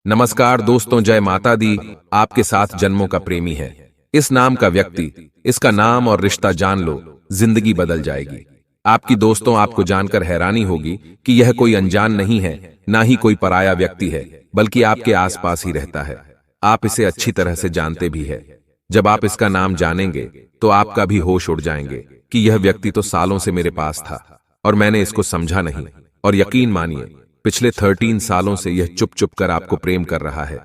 नमस्कार दोस्तों, जय माता दी। आपके साथ जन्मों का प्रेमी है। इस नाम का व्यक्ति, इसका नाम और रिश्ता जान लो, जिंदगी बदल जाएगी। आपकी दोस्तों, आपको जानकर हैरानी होगी कि यह कोई अनजान नहीं है, ना ही कोई पराया व्यक्ति है, बल्कि आपके आसपास ही रहता है। आप इसे अच्छी तरह से जानते भी है। जब आप इसका नाम जानेंगे तो आपका भी होश उड़ जाएंगे कि यह व्यक्ति तो सालों से मेरे पास था और मैंने इसको समझा नहीं। और यकीन मानिए, पिछले 13 सालों से यह चुप चुप कर आपको प्रेम कर रहा है।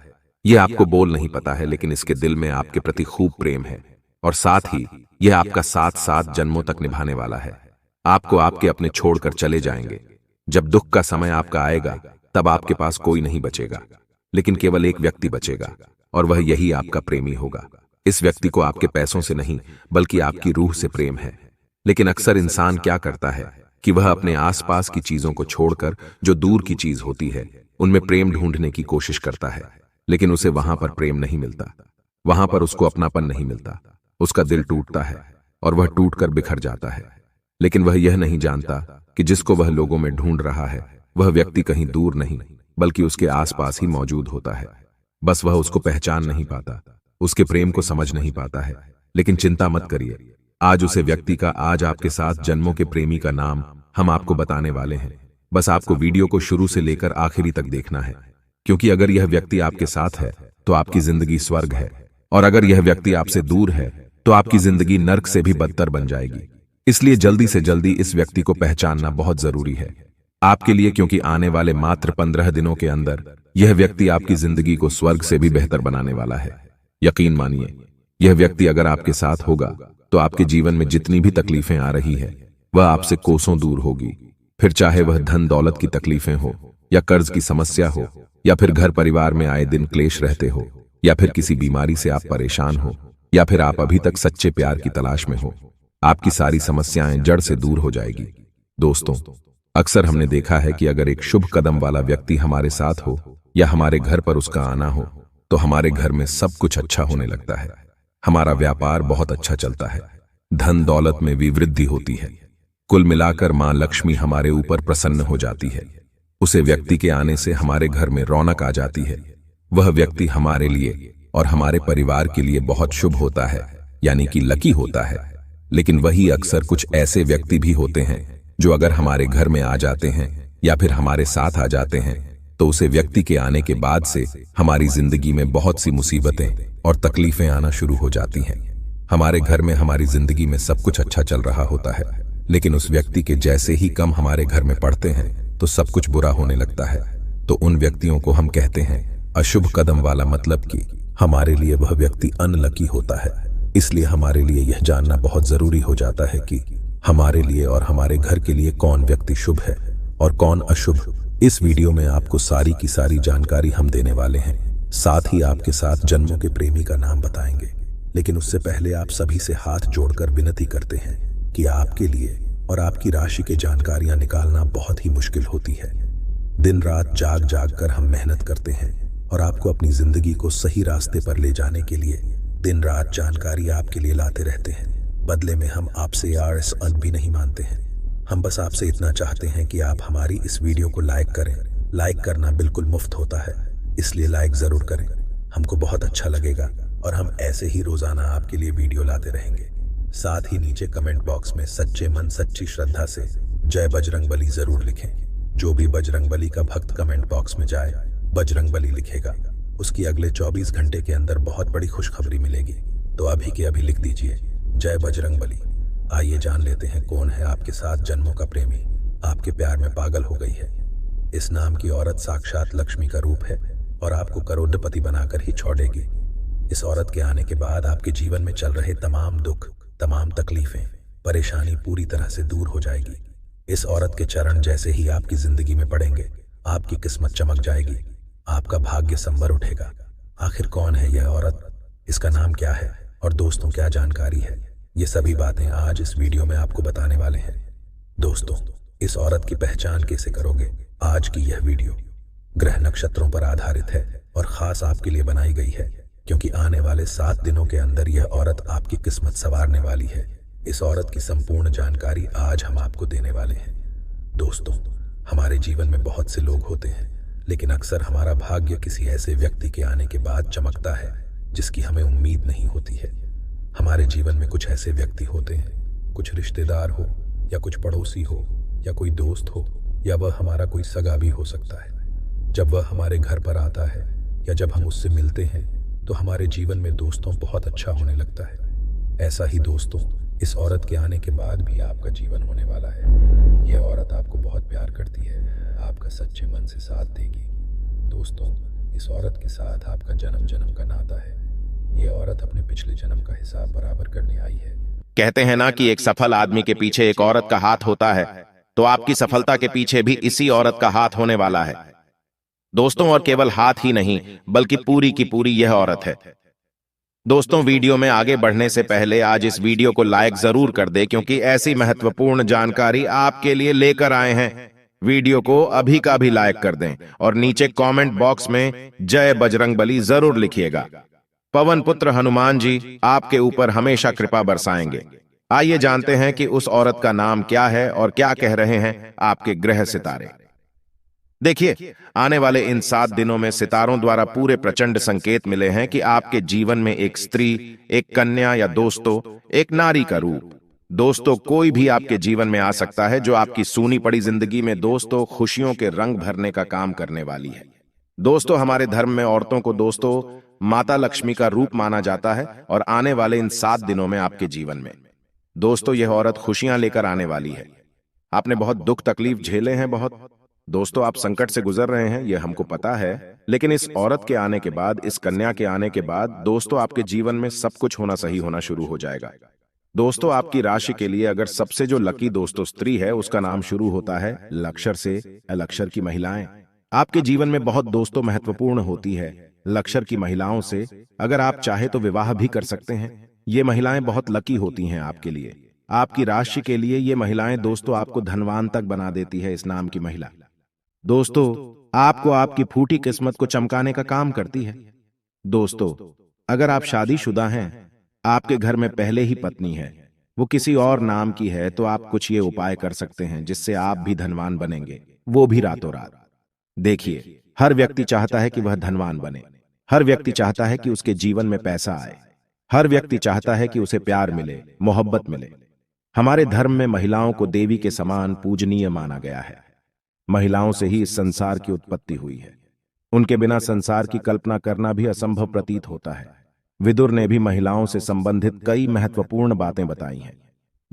यह आपको बोल नहीं पता है, लेकिन इसके दिल में आपके प्रति खूब प्रेम है। और साथ ही यह आपका साथ साथ जन्मों तक निभाने वाला है। आपको आपके अपने छोड़कर चले जाएंगे। जब दुख का समय आपका आएगा, तब आपके पास कोई नहीं बचेगा, लेकिन केवल एक व्यक्ति बचेगा, और वह यही आपका प्रेमी होगा। इस व्यक्ति को आपके पैसों से नहीं, बल्कि आपकी रूह से प्रेम है। लेकिन अक्सर इंसान क्या करता है कि वह अपने आसपास की चीजों को छोड़कर जो दूर की चीज होती है, उनमें प्रेम ढूंढने की कोशिश करता है, लेकिन उसे वहां पर प्रेम नहीं मिलता। वहां पर उसको अपनापन नहीं मिलता। उसका दिल टूटता है और वह टूटकर बिखर जाता है। लेकिन वह यह नहीं जानता कि जिसको वह लोगों में ढूंढ रहा है, वह व्यक्ति कहीं दूर नहीं, बल्कि उसके आसपास ही मौजूद होता है। बस वह उसको पहचान नहीं पाता, उसके प्रेम को समझ नहीं पाता है। लेकिन चिंता मत करिए, आज उसे व्यक्ति का, आज आपके साथ जन्मों के प्रेमी का नाम हम आपको बताने वाले हैं। बस आपको वीडियो को शुरू से लेकर आखिरी तक देखना है, क्योंकि अगर यह व्यक्ति आपके साथ है तो आपकी जिंदगी स्वर्ग है, और अगर यह व्यक्ति आपसे दूर है तो आपकी जिंदगी नर्क से भी बदतर बन जाएगी। इसलिए जल्दी से जल्दी इस व्यक्ति को पहचानना बहुत जरूरी है आपके लिए, क्योंकि आने वाले मात्र 15 दिनों के अंदर यह व्यक्ति आपकी जिंदगी को स्वर्ग से भी बेहतर बनाने वाला है। यकीन मानिए, यह व्यक्ति अगर आपके साथ होगा तो आपके जीवन में जितनी भी तकलीफें आ रही है, वह आपसे कोसों दूर होगी। फिर चाहे वह धन दौलत की तकलीफें हो, या कर्ज की समस्या हो, या फिर घर परिवार में आए दिन क्लेश रहते हो, या फिर किसी बीमारी से आप परेशान हो, या फिर आप अभी तक सच्चे प्यार की तलाश में हो, आपकी सारी समस्याएं जड़ से दूर हो जाएगी। दोस्तों, अक्सर हमने देखा है कि अगर एक शुभ कदम वाला व्यक्ति हमारे साथ हो, या हमारे घर पर उसका आना हो, तो हमारे घर में सब कुछ अच्छा होने लगता है। हमारा व्यापार बहुत अच्छा चलता है, धन दौलत में भी वृद्धि होती है। कुल मिलाकर मां लक्ष्मी हमारे ऊपर प्रसन्न हो जाती है। उसे व्यक्ति के आने से हमारे घर में रौनक आ जाती है। वह व्यक्ति हमारे लिए और हमारे परिवार के लिए बहुत शुभ होता है, यानी कि लकी होता है। लेकिन वही अक्सर कुछ ऐसे व्यक्ति भी होते हैं जो अगर हमारे घर में आ जाते हैं या फिर हमारे साथ आ जाते हैं, तो उसे व्यक्ति के आने के बाद से हमारी जिंदगी में बहुत सी मुसीबतें और तकलीफें आना शुरू हो जाती हैं। हमारे घर में, हमारी जिंदगी में सब कुछ अच्छा चल रहा होता है, लेकिन उस व्यक्ति के जैसे ही कम हमारे घर में पड़ते हैं तो सब कुछ बुरा होने लगता है। तो उन व्यक्तियों को हम कहते हैं अशुभ कदम वाला, मतलब कि हमारे लिए वह व्यक्ति अनलकी होता है। इसलिए हमारे लिए यह जानना बहुत जरूरी हो जाता है कि हमारे लिए और हमारे घर के लिए कौन व्यक्ति शुभ है और कौन अशुभ। इस वीडियो में आपको सारी की सारी जानकारी हम देने वाले हैं। साथ ही आपके साथ जन्मों के प्रेमी का नाम बताएंगे। लेकिन उससे पहले आप सभी से हाथ जोड़कर विनती करते हैं कि आपके लिए और आपकी राशि की जानकारियां निकालना बहुत ही मुश्किल होती है। दिन रात जाग जाग कर हम मेहनत करते हैं और आपको अपनी जिंदगी को सही रास्ते पर ले जाने के लिए दिन रात जानकारी आपके लिए लाते रहते हैं। बदले में हम आपसे आरएस अंत भी नहीं मानते हैं। हम बस आपसे इतना चाहते हैं कि आप हमारी इस वीडियो को लाइक करें। लाइक करना बिल्कुल मुफ्त होता है, इसलिए लाइक जरूर करें। हमको बहुत अच्छा लगेगा और हम ऐसे ही रोजाना आपके लिए वीडियो लाते रहेंगे। साथ ही नीचे कमेंट बॉक्स में सच्चे मन सच्ची श्रद्धा से जय बजरंगबली जरूर लिखें। जो भी बजरंगबली का भक्त कमेंट बॉक्स में जाए, बजरंगबली लिखेगा, उसकी अगले 24 घंटे के अंदर बहुत बड़ी खुशखबरी मिलेगी। तो अभी के अभी लिख दीजिए जय बजरंगबली। आइए जान लेते हैं कौन है आपके साथ जन्मों का प्रेमी। आपके प्यार में पागल हो गई है। इस नाम की औरत साक्षात लक्ष्मी का रूप है और आपको करोड़पति बनाकर ही छोड़ेगी। इस औरत के आने के बाद आपके जीवन में चल रहे तमाम दुख, तमाम तकलीफें, परेशानी पूरी तरह से दूर हो जाएगी। इस औरत के चरण जैसे ही आपकी जिंदगी में पड़ेंगे, आपकी किस्मत चमक जाएगी, आपका भाग्य संवर उठेगा। आखिर कौन है यह औरत, इसका नाम क्या है और दोस्तों क्या जानकारी है, ये सभी बातें आज इस वीडियो में आपको बताने वाले हैं। दोस्तों, इस औरत की पहचान कैसे करोगे? आज की यह वीडियो ग्रह नक्षत्रों पर आधारित है और खास आपके लिए बनाई गई है, क्योंकि आने वाले 7 दिनों के अंदर यह औरत आपकी किस्मत संवारने वाली है। इस औरत की संपूर्ण जानकारी आज हम आपको देने वाले हैं। दोस्तों, हमारे जीवन में बहुत से लोग होते हैं लेकिन अक्सर हमारा भाग्य किसी ऐसे व्यक्ति के आने के बाद चमकता है जिसकी हमें उम्मीद नहीं होती है। हमारे जीवन में कुछ ऐसे व्यक्ति होते हैं, कुछ रिश्तेदार हो या कुछ पड़ोसी हो या कोई दोस्त हो या वह हमारा कोई सगा भी हो सकता है। जब वह हमारे घर पर आता है या जब हम उससे मिलते हैं तो हमारे जीवन में दोस्तों बहुत अच्छा होने लगता है। ऐसा ही दोस्तों इस औरत के आने के बाद भी आपका जीवन होने वाला है। यह औरत आपको बहुत प्यार करती है, आपका सच्चे मन से साथ देगी। दोस्तों, इस औरत के साथ आपका जन्म जन्म का नाता है। यह औरत अपने पिछले जन्म का हिसाब बराबर करने आई है। कहते हैं ना कि एक सफल आदमी के पीछे एक औरत का हाथ होता है, तो आपकी सफलता के पीछे भी इसी औरत का हाथ होने वाला है दोस्तों। और केवल हाथ ही नहीं बल्कि पूरी की पूरी यह औरत है। दोस्तों, वीडियो में आगे बढ़ने से पहले आज इस वीडियो को लाइक जरूर कर दे, क्योंकि ऐसी महत्वपूर्ण जानकारी आपके लिए लेकर आए हैं। वीडियो को अभी का भी लाइक कर दें और नीचे कमेंट बॉक्स में जय बजरंगबली जरूर लिखिएगा। पवन पुत्र हनुमान जी आपके ऊपर हमेशा कृपा बरसाएंगे। आइए जानते हैं कि उस औरत का नाम क्या है और क्या कह रहे हैं आपके ग्रह सितारे। देखिए, आने वाले इन 7 दिनों में सितारों द्वारा पूरे प्रचंड संकेत मिले हैं कि आपके जीवन में एक स्त्री, एक कन्या या दोस्तों एक नारी का रूप। दोस्तों, कोई भी आपके जीवन में आ सकता है जो आपकी सूनी पड़ी जिंदगी में दोस्तों खुशियों के रंग भरने का काम करने वाली है। दोस्तों, हमारे धर्म में औरतों को दोस्तों माता लक्ष्मी का रूप माना जाता है और आने वाले इन 7 दिनों में आपके जीवन में दोस्तों यह औरत खुशियां लेकर आने वाली है। आपने बहुत दुख तकलीफ झेले हैं, बहुत दोस्तों आप संकट से गुजर रहे हैं, यह हमको पता है। लेकिन इस औरत के आने के बाद, इस कन्या के आने के बाद दोस्तों आपके जीवन में सब कुछ होना सही होना शुरू हो जाएगा। दोस्तों, आपकी राशि के लिए अगर सबसे जो लकी दोस्तों स्त्री है, उसका नाम शुरू होता है लक्षर से। लक्षर की महिलाएं आपके जीवन में बहुत दोस्तों महत्वपूर्ण होती है। लक्षर की महिलाओं से अगर आप चाहे तो विवाह भी कर सकते हैं। ये महिलाएं बहुत लकी होती हैं आपके लिए। आपकी राशि के लिए ये महिलाएं दोस्तों आपको धनवान तक बना देती है। इस नाम की महिला दोस्तों आपको आपकी फूटी किस्मत को चमकाने का काम करती है। दोस्तों, अगर आप शादीशुदा हैं, आपके घर में पहले ही पत्नी है, वो किसी और नाम की है, तो आप कुछ ये उपाय कर सकते हैं जिससे आप भी धनवान बनेंगे, वो भी रातों रात। देखिए, हर व्यक्ति चाहता है कि वह धनवान बने। हर व्यक्ति चाहता है कि उसके जीवन में पैसा आए। हर व्यक्ति चाहता है कि उसे प्यार मिले, मोहब्बत मिले। हमारे धर्म में महिलाओं को देवी के समान पूजनीय माना गया है। महिलाओं से ही इस संसार की उत्पत्ति हुई है। उनके बिना संसार की कल्पना करना भी असंभव प्रतीत होता है। विदुर ने भी महिलाओं से संबंधित कई महत्वपूर्ण बातें बताई हैं।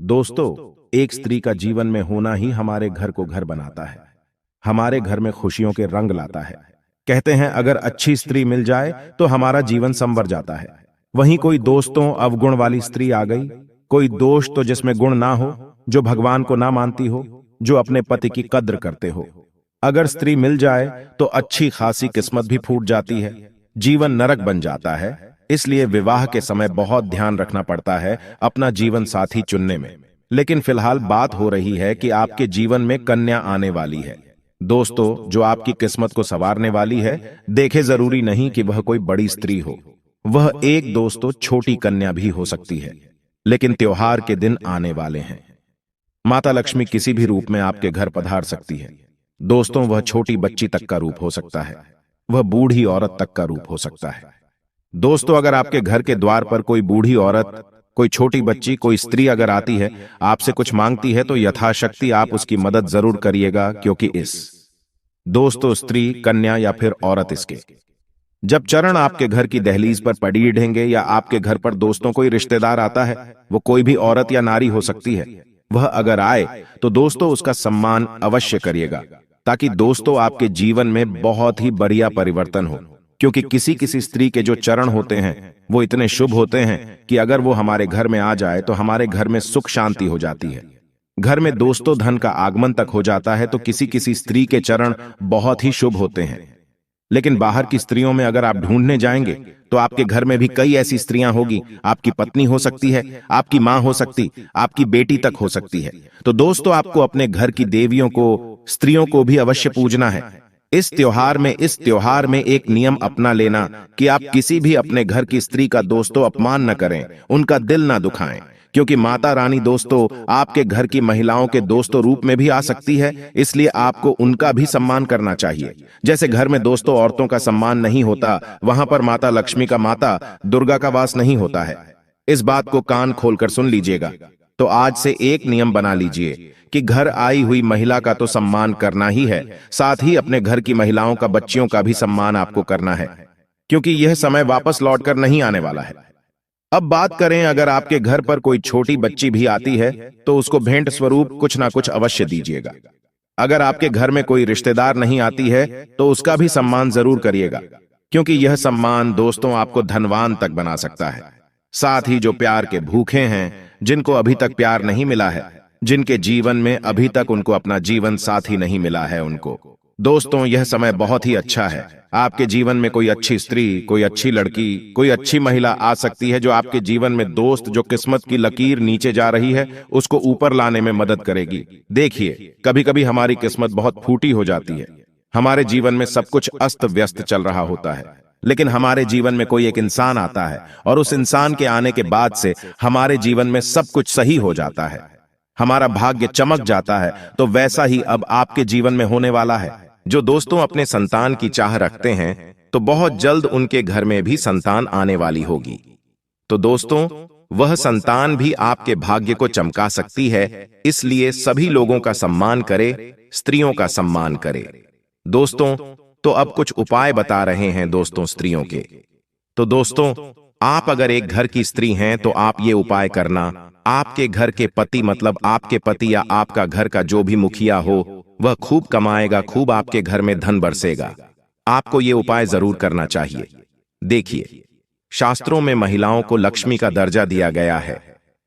दोस्तों, एक स्त्री का जीवन में होना ही हमारे घर को घर बनाता है, हमारे घर में खुशियों के रंग लाता है। कहते हैं अगर अच्छी स्त्री मिल जाए तो हमारा जीवन संवर जाता है। वहीं कोई दोस्तों अवगुण वाली स्त्री आ गई, कोई दोस्त तो जिसमें गुण ना हो, जो भगवान को ना मानती हो, जो अपने पति की कद्र करते हो, अगर स्त्री मिल जाए तो अच्छी खासी किस्मत भी फूट जाती है, जीवन नरक बन जाता है। इसलिए विवाह के समय बहुत ध्यान रखना पड़ता है अपना जीवन साथी चुनने में। लेकिन फिलहाल बात हो रही है कि आपके जीवन में कन्या आने वाली है दोस्तों, जो आपकी किस्मत को संवारने वाली है। देखे जरूरी नहीं कि वह कोई बड़ी स्त्री हो, वह एक दोस्तों छोटी कन्या भी हो सकती है। लेकिन त्योहार के दिन आने वाले हैं। माता लक्ष्मी किसी भी रूप में आपके घर पधार सकती है दोस्तों। वह छोटी बच्ची तक का रूप हो सकता है, वह बूढ़ी औरत तक का रूप हो सकता है। दोस्तों, अगर आपके घर के द्वार पर कोई बूढ़ी औरत, कोई छोटी बच्ची, कोई स्त्री अगर आती है, आपसे कुछ मांगती है, तो यथाशक्ति आप उसकी मदद जरूर करिएगा, क्योंकि इस दोस्तों स्त्री, कन्या या फिर औरत इसके जब चरण आपके घर की दहलीज पर पड़ेंगे या आपके घर पर दोस्तों कोई रिश्तेदार आता है, वो कोई भी औरत या नारी हो सकती है, वह अगर आए तो दोस्तों उसका सम्मान अवश्य करिएगा, ताकि दोस्तों आपके जीवन में बहुत ही बढ़िया परिवर्तन हो। क्योंकि किसी किसी स्त्री के जो चरण होते हैं वो इतने शुभ होते हैं कि अगर वो हमारे घर में आ जाए तो हमारे घर में सुख शांति हो जाती है, घर में दोस्तों धन का आगमन तक हो जाता है। तो किसी किसी स्त्री के चरण बहुत ही शुभ होते हैं। लेकिन बाहर की स्त्रियों में अगर आप ढूंढने जाएंगे तो आपके घर में भी कई ऐसी स्त्रियां होगी। आपकी पत्नी हो सकती है, आपकी मां हो सकती, आपकी बेटी तक हो सकती है। तो दोस्तों आपको अपने घर की देवियों को, स्त्रियों को भी अवश्य पूजना है। इस त्योहार में एक नियम अपना लेना कि आप किसी भी अपने घर की स्त्री का दोस्तों अपमान न करें, उनका दिल ना दुखाएं। क्योंकि माता रानी दोस्तों आपके घर की महिलाओं के दोस्तों रूप में भी आ सकती है, इसलिए आपको उनका भी सम्मान करना चाहिए। जैसे घर में दोस्तों औरतों का सम्मान नहीं होता, वहां पर माता लक्ष्मी का, माता दुर्गा का वास नहीं होता है। इस बात को कान खोलकर सुन लीजिएगा। तो आज से एक नियम बना लीजिए कि घर आई हुई महिला का तो सम्मान करना ही है, साथ ही अपने घर की महिलाओं का, बच्चियों का भी सम्मान आपको करना है, क्योंकि यह समय वापस लौटकर नहीं आने वाला है। अब बात करें, अगर आपके घर पर कोई छोटी बच्ची भी आती है तो उसको भेंट स्वरूप कुछ ना कुछ अवश्य दीजिएगा। अगर आपके घर में कोई रिश्तेदार नहीं आती है तो उसका भी सम्मान जरूर करिएगा, क्योंकि यह सम्मान दोस्तों आपको धनवान तक बना सकता है। साथ ही जो प्यार के भूखे हैं, जिनको अभी तक प्यार नहीं मिला है, जिनके जीवन में अभी तक उनको अपना जीवन साथी नहीं मिला है, उनको दोस्तों यह समय बहुत ही अच्छा है। आपके जीवन में कोई अच्छी स्त्री, कोई अच्छी लड़की, कोई अच्छी महिला आ सकती है जो आपके जीवन में दोस्त, जो किस्मत की लकीर नीचे जा रही है उसको ऊपर लाने में मदद करेगी। देखिए, कभी कभी हमारी किस्मत बहुत फूटी हो जाती है, हमारे जीवन में सब कुछ अस्त व्यस्त चल रहा होता है, लेकिन हमारे जीवन में कोई एक इंसान आता है और उस इंसान के आने के बाद से हमारे जीवन में सब कुछ सही हो जाता है, हमारा भाग्य चमक जाता है। तो वैसा ही अब आपके जीवन में होने वाला है। जो दोस्तों अपने संतान की चाह रखते हैं तो बहुत जल्द उनके घर में भी संतान आने वाली होगी। तो दोस्तों वह संतान भी आपके भाग्य को चमका सकती है, इसलिए सभी लोगों का सम्मान करे, स्त्रियों का सम्मान करे। दोस्तों तो अब कुछ उपाय बता रहे हैं दोस्तों स्त्रियों के। तो दोस्तों आप अगर एक घर की स्त्री हैं तो आप ये उपाय करना, आपके घर के पति, मतलब आपके पति या आपका घर का जो भी मुखिया हो, वह खूब कमाएगा, खूब आपके घर में धन बरसेगा। आपको ये उपाय जरूर करना चाहिए। देखिए, शास्त्रों में महिलाओं को लक्ष्मी का दर्जा दिया गया है।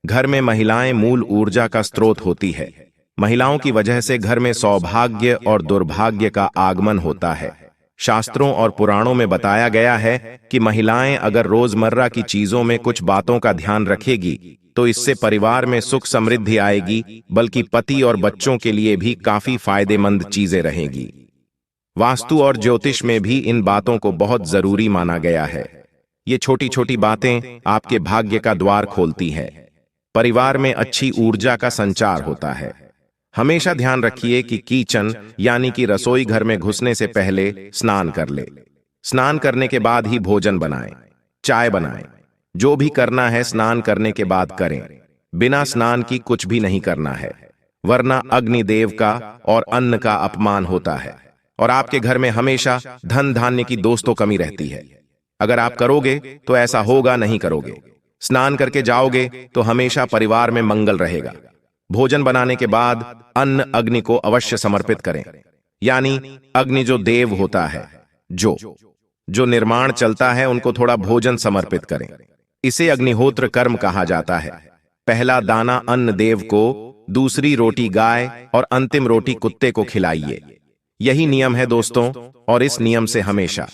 घर में महिलाएं मूल ऊर्जा का स्रोत होती है। महिलाओं की वजह से घर में सौभाग्य और दुर्भाग्य का आगमन होता है। शास्त्रों और पुराणों में बताया गया है कि महिलाएं अगर रोजमर्रा की चीजों में कुछ बातों का ध्यान रखेगी तो इससे परिवार में सुख समृद्धि आएगी, बल्कि पति और बच्चों के लिए भी काफी फायदेमंद चीजें रहेंगी। वास्तु और ज्योतिष में भी इन बातों को बहुत जरूरी माना गया है। ये छोटी छोटी बातें आपके भाग्य का द्वार खोलती है। परिवार में अच्छी ऊर्जा का संचार होता है। हमेशा ध्यान रखिए कि किचन यानी कि रसोई घर में घुसने से पहले स्नान कर ले। स्नान करने के बाद ही भोजन बनाएं, चाय बनाएं। जो भी करना है स्नान करने के बाद करें। बिना स्नान की कुछ भी नहीं करना है, वरना अग्निदेव का और अन्न का अपमान होता है और आपके घर में हमेशा धन धान्य की दोस्तों कमी रहती है। अगर आप करोगे तो ऐसा होगा, नहीं करोगे, स्नान करके जाओगे तो हमेशा परिवार में मंगल रहेगा। भोजन बनाने के बाद अन्न अग्नि को अवश्य समर्पित करें, यानी अग्नि जो देव होता है, जो निर्माण चलता है, उनको थोड़ा भोजन समर्पित करें। इसे अग्निहोत्र कर्म कहा जाता है। पहला दाना अन्न देव को, दूसरी रोटी गाय और अंतिम रोटी कुत्ते को खिलाइए। यही नियम है दोस्तों, और इस नियम से हमेशा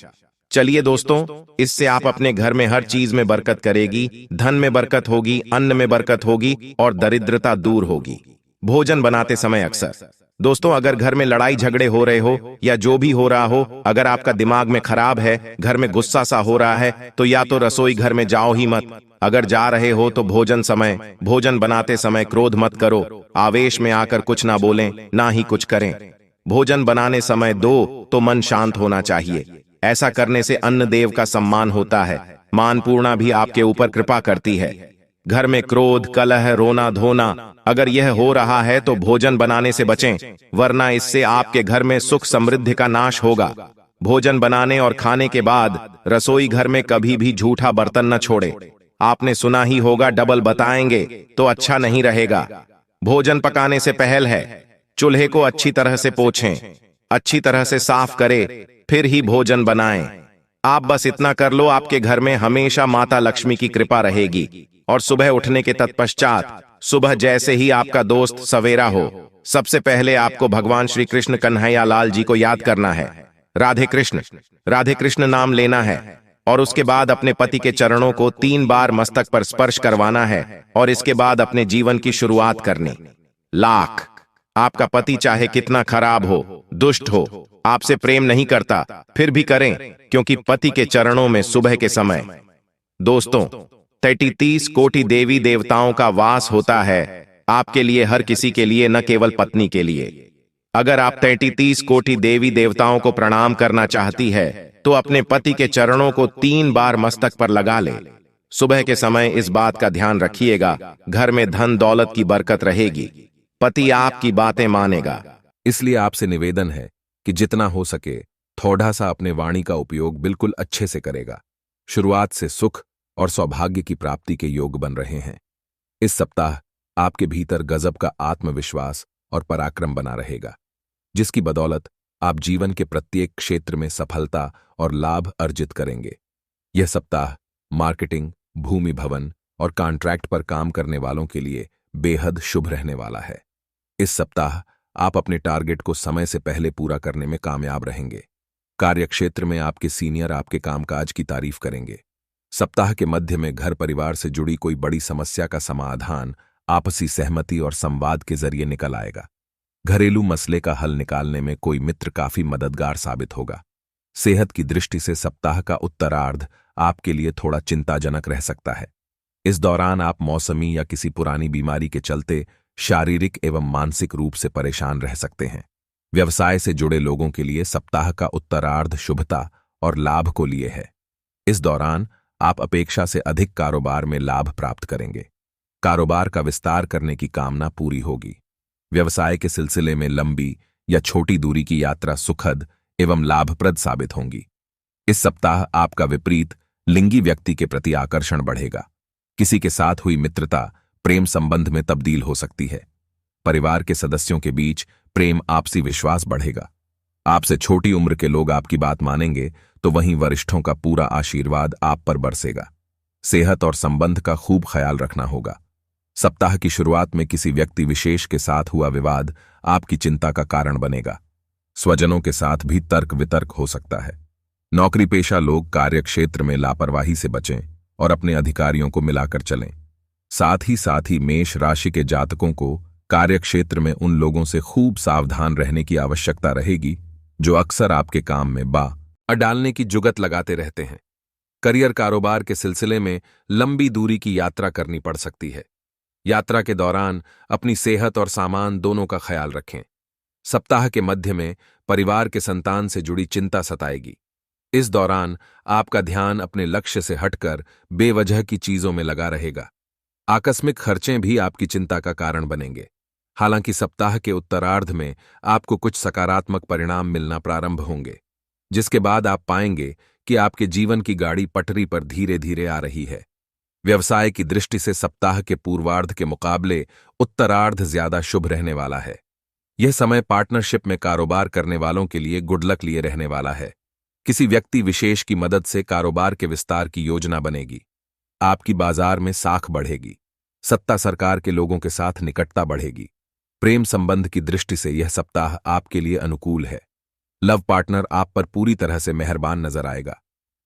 चलिए दोस्तों। इससे आप अपने घर में हर चीज में बरकत करेगी, धन में बरकत होगी, अन्न में बरकत होगी और दरिद्रता दूर होगी। भोजन बनाते समय अक्सर दोस्तों अगर घर में लड़ाई झगड़े हो रहे हो या जो भी हो रहा हो, अगर आपका दिमाग में खराब है, घर में गुस्सा सा हो रहा है, तो या तो रसोई घर में जाओ ही मत। अगर जा रहे हो तो भोजन बनाते समय क्रोध मत करो, आवेश में आकर कुछ ना बोलें, ना ही कुछ करें। भोजन बनाने समय तो मन शांत होना चाहिए। ऐसा करने से अन्न देव का सम्मान होता है। मानपूर्णा भी आपके ऊपर कृपा करती है। घर में क्रोध, कलह, रोना धोना अगर यह हो रहा है तो भोजन बनाने से बचें, वरना इससे आपके घर में सुख समृद्धि का नाश होगा। भोजन बनाने और खाने के बाद रसोई घर में कभी भी झूठा बर्तन न छोड़े। आपने सुना ही होगा, डबल बताएंगे तो अच्छा नहीं रहेगा। भोजन पकाने से पहले है चूल्हे को अच्छी तरह से पोंछें, अच्छी तरह से साफ करें, फिर ही भोजन बनाएं। आप बस इतना कर लो, आपके घर में हमेशा माता लक्ष्मी की कृपा रहेगी। और सुबह उठने के तत्पश्चात, सुबह जैसे ही आपका दोस्त सवेरा हो, सबसे पहले आपको भगवान श्री कृष्ण कन्हैया लाल जी को याद करना है। राधे कृष्ण नाम लेना है और उसके बाद अपने पति के चरणों को 3 बार मस्तक पर स्पर्श करवाना है और इसके बाद अपने जीवन की शुरुआत करनी। लाख आपका पति चाहे कितना खराब हो, दुष्ट हो, आपसे प्रेम नहीं करता, फिर भी करें, क्योंकि पति के चरणों में सुबह के समय दोस्तों 33 कोटि देवी देवताओं का वास होता है आपके लिए, हर किसी के लिए, न केवल पत्नी के लिए। अगर आप 33 कोटि देवी देवताओं को प्रणाम करना चाहती है तो अपने पति के चरणों को 3 बार मस्तक पर लगा ले। सुबह के समय इस बात का ध्यान रखिएगा, घर में धन दौलत की बरकत रहेगी, पति आपकी बातें मानेगा। इसलिए आपसे निवेदन है कि जितना हो सके थोड़ा सा अपने वाणी का उपयोग बिल्कुल अच्छे से करेगा। शुरुआत से सुख और सौभाग्य की प्राप्ति के योग बन रहे हैं। इस सप्ताह आपके भीतर गजब का आत्मविश्वास और पराक्रम बना रहेगा, जिसकी बदौलत आप जीवन के प्रत्येक क्षेत्र में सफलता और लाभ अर्जित करेंगे। यह सप्ताह मार्केटिंग, भूमि भवन और कॉन्ट्रैक्ट पर काम करने वालों के लिए बेहद शुभ रहने वाला है। इस सप्ताह आप अपने टारगेट को समय से पहले पूरा करने में कामयाब रहेंगे। कार्यक्षेत्र में आपके सीनियर आपके कामकाज की तारीफ करेंगे। सप्ताह के मध्य में घर परिवार से जुड़ी कोई बड़ी समस्या का समाधान आपसी सहमति और संवाद के जरिए निकल आएगा। घरेलू मसले का हल निकालने में कोई मित्र काफी मददगार साबित होगा। सेहत की दृष्टि से सप्ताह का उत्तरार्ध आपके लिए थोड़ा चिंताजनक रह सकता है। इस दौरान आप मौसमी या किसी पुरानी बीमारी के चलते शारीरिक एवं मानसिक रूप से परेशान रह सकते हैं। व्यवसाय से जुड़े लोगों के लिए सप्ताह का उत्तरार्ध शुभता और लाभ को लिए है। इस दौरान आप अपेक्षा से अधिक कारोबार में लाभ प्राप्त करेंगे। कारोबार का विस्तार करने की कामना पूरी होगी। व्यवसाय के सिलसिले में लंबी या छोटी दूरी की यात्रा सुखद एवं लाभप्रद साबित होंगी। इस सप्ताह आपका विपरीत लिंगी व्यक्ति के प्रति आकर्षण बढ़ेगा। किसी के साथ हुई मित्रता प्रेम संबंध में तब्दील हो सकती है। परिवार के सदस्यों के बीच प्रेम आपसी विश्वास बढ़ेगा। आपसे छोटी उम्र के लोग आपकी बात मानेंगे तो वहीं वरिष्ठों का पूरा आशीर्वाद आप पर बरसेगा। सेहत और संबंध का खूब ख्याल रखना होगा। सप्ताह की शुरुआत में किसी व्यक्ति विशेष के साथ हुआ विवाद आपकी चिंता का कारण बनेगा। स्वजनों के साथ भी तर्क वितर्क हो सकता है। नौकरी पेशा लोग कार्यक्षेत्र में लापरवाही से बचें और अपने अधिकारियों को मिलाकर चलें। साथ ही मेष राशि के जातकों को कार्यक्षेत्र में उन लोगों से खूब सावधान रहने की आवश्यकता रहेगी जो अक्सर आपके काम में डालने की जुगत लगाते रहते हैं। करियर कारोबार के सिलसिले में लंबी दूरी की यात्रा करनी पड़ सकती है। यात्रा के दौरान अपनी सेहत और सामान दोनों का ख्याल रखें। सप्ताह के मध्य में परिवार के संतान से जुड़ी चिंता सताएगी। इस दौरान आपका ध्यान अपने लक्ष्य से हटकर बेवजह की चीजों में लगा रहेगा। आकस्मिक खर्चें भी आपकी चिंता का कारण बनेंगे। हालांकि सप्ताह के उत्तरार्ध में आपको कुछ सकारात्मक परिणाम मिलना प्रारंभ होंगे, जिसके बाद आप पाएंगे कि आपके जीवन की गाड़ी पटरी पर धीरे धीरे आ रही है। व्यवसाय की दृष्टि से सप्ताह के पूर्वार्ध के मुकाबले उत्तरार्ध ज्यादा शुभ रहने वाला है। यह समय पार्टनरशिप में कारोबार करने वालों के लिए गुड लक लिए रहने वाला है। किसी व्यक्ति विशेष की मदद से कारोबार के विस्तार की योजना बनेगी। आपकी बाजार में साख बढ़ेगी। सत्ता सरकार के लोगों के साथ निकटता बढ़ेगी। प्रेम संबंध की दृष्टि से यह सप्ताह आपके लिए अनुकूल है। लव पार्टनर आप पर पूरी तरह से मेहरबान नजर आएगा।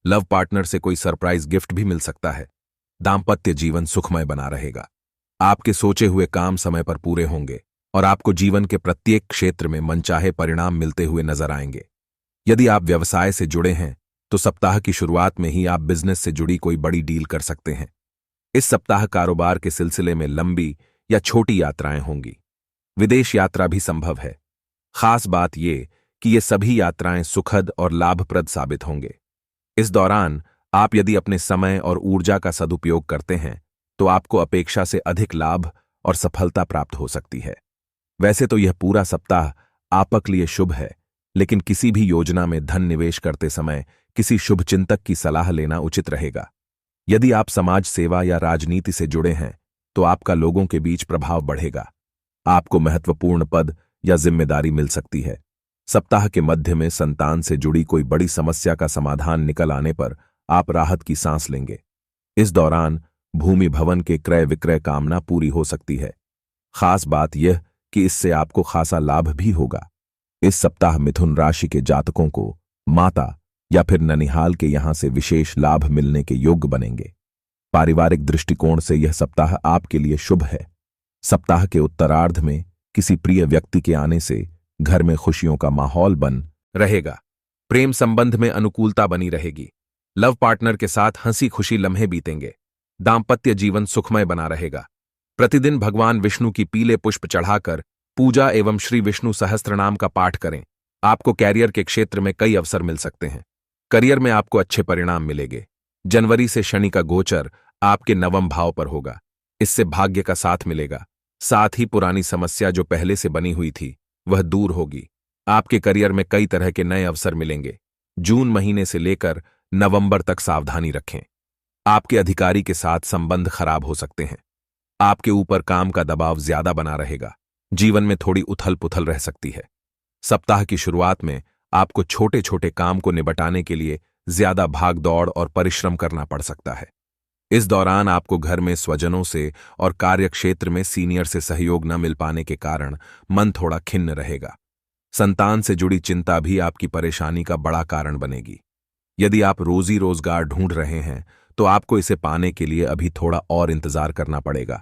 लव पार्टनर से कोई सरप्राइज गिफ्ट भी मिल सकता है। दाम्पत्य जीवन सुखमय बना रहेगा। आपके सोचे हुए काम समय पर पूरे होंगे और आपको जीवन के प्रत्येक क्षेत्र में मनचाहे परिणाम मिलते हुए नजर आएंगे। यदि आप व्यवसाय से जुड़े हैं तो सप्ताह की शुरुआत में ही आप बिजनेस से जुड़ी कोई बड़ी डील कर सकते हैं। इस सप्ताह कारोबार के सिलसिले में लंबी या छोटी यात्राएं होंगी। विदेश यात्रा भी संभव है। खास बात यह कि ये सभी यात्राएं सुखद और लाभप्रद साबित होंगे। इस दौरान आप यदि अपने समय और ऊर्जा का सदुपयोग करते हैं तो आपको अपेक्षा से अधिक लाभ और सफलता प्राप्त हो सकती है। वैसे तो यह पूरा सप्ताह आपके लिए शुभ है, लेकिन किसी भी योजना में धन निवेश करते समय किसी शुभचिंतक की सलाह लेना उचित रहेगा। यदि आप समाज सेवा या राजनीति से जुड़े हैं तो आपका लोगों के बीच प्रभाव बढ़ेगा। आपको महत्वपूर्ण पद या जिम्मेदारी मिल सकती है। सप्ताह के मध्य में संतान से जुड़ी कोई बड़ी समस्या का समाधान निकल आने पर आप राहत की सांस लेंगे। इस दौरान भूमि भवन के क्रय विक्रय कामना पूरी हो सकती है। खास बात यह कि इससे आपको खासा लाभ भी होगा। इस सप्ताह मिथुन राशि के जातकों को माता या फिर ननिहाल के यहां से विशेष लाभ मिलने के योग्य बनेंगे। पारिवारिक दृष्टिकोण से यह सप्ताह आपके लिए शुभ है। सप्ताह के उत्तरार्ध में किसी प्रिय व्यक्ति के आने से घर में खुशियों का माहौल बन रहेगा। प्रेम संबंध में अनुकूलता बनी रहेगी। लव पार्टनर के साथ हंसी खुशी लम्हे बीतेंगे। दाम्पत्य जीवन सुखमय बना रहेगा। प्रतिदिन भगवान विष्णु की पीले पुष्प चढ़ाकर पूजा एवं श्री विष्णु सहस्त्रनाम का पाठ करें। आपको कैरियर के क्षेत्र में कई अवसर मिल सकते हैं। करियर में आपको अच्छे परिणाम मिलेंगे। जनवरी से शनि का गोचर आपके नवम भाव पर होगा। इससे भाग्य का साथ मिलेगा। साथ ही पुरानी समस्या जो पहले से बनी हुई थी वह दूर होगी। आपके करियर में कई तरह के नए अवसर मिलेंगे। जून महीने से लेकर नवंबर तक सावधानी रखें। आपके अधिकारी के साथ संबंध खराब हो सकते हैं। आपके ऊपर काम का दबाव ज्यादा बना रहेगा। जीवन में थोड़ी उथल पुथल रह सकती है। सप्ताह की शुरुआत में आपको छोटे छोटे काम को निपटाने के लिए ज्यादा भाग दौड़ और परिश्रम करना पड़ सकता है। इस दौरान आपको घर में स्वजनों से और कार्यक्षेत्र में सीनियर से सहयोग न मिल पाने के कारण मन थोड़ा खिन्न रहेगा। संतान से जुड़ी चिंता भी आपकी परेशानी का बड़ा कारण बनेगी। यदि आप रोजी रोजगार ढूंढ रहे हैं तो आपको इसे पाने के लिए अभी थोड़ा और इंतजार करना पड़ेगा।